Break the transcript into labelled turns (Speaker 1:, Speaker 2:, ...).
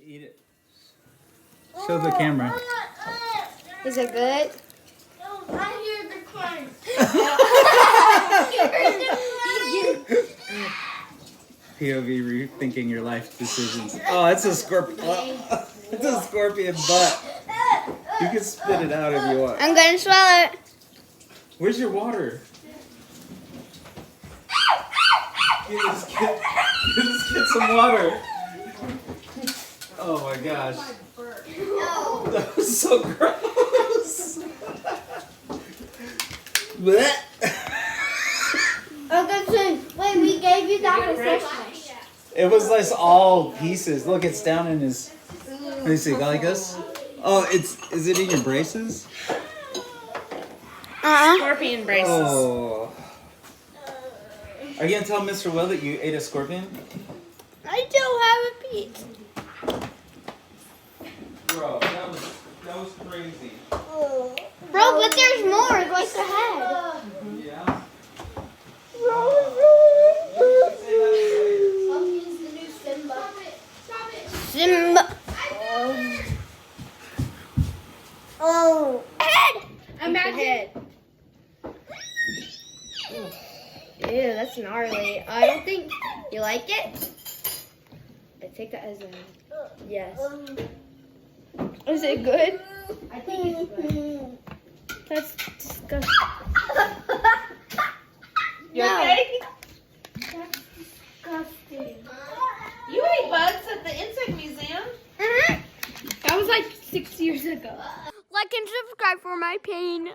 Speaker 1: Eat it. Show the camera.
Speaker 2: Is it good?
Speaker 3: I hear the crunch.
Speaker 1: POV rethinking your life decisions. Oh, it's a scorpion. Oh, it's a scorpion butt. You can spit it out if you want.
Speaker 2: I'm gonna swallow it.
Speaker 1: Where's your water? Get some water. Oh my gosh. That was so gross. Blech.
Speaker 3: Wait, we gave you that for Christmas.
Speaker 1: It was like all pieces. Look, it's down in his. Let me see, like this. Oh, is it in your braces?
Speaker 4: Scorpion braces.
Speaker 1: Oh. Are you gonna tell Mr. Will that you ate a scorpion?
Speaker 2: I don't have a piece.
Speaker 1: Bro, that was crazy.
Speaker 2: Bro, but there's more. Go ahead.
Speaker 1: Yeah.
Speaker 3: Pumpkin's the new Simba. Stop it.
Speaker 2: Simba.
Speaker 3: Oh.
Speaker 2: Imagine. Ew, that's gnarly. I don't think you like it. I take that as a yes. Is it good?
Speaker 3: I think it's good.
Speaker 2: That's disgusting.
Speaker 4: You okay?
Speaker 3: That's disgusting.
Speaker 4: You ate bugs at the insect museum.
Speaker 2: That was like 6 years ago. Like and subscribe for my pain.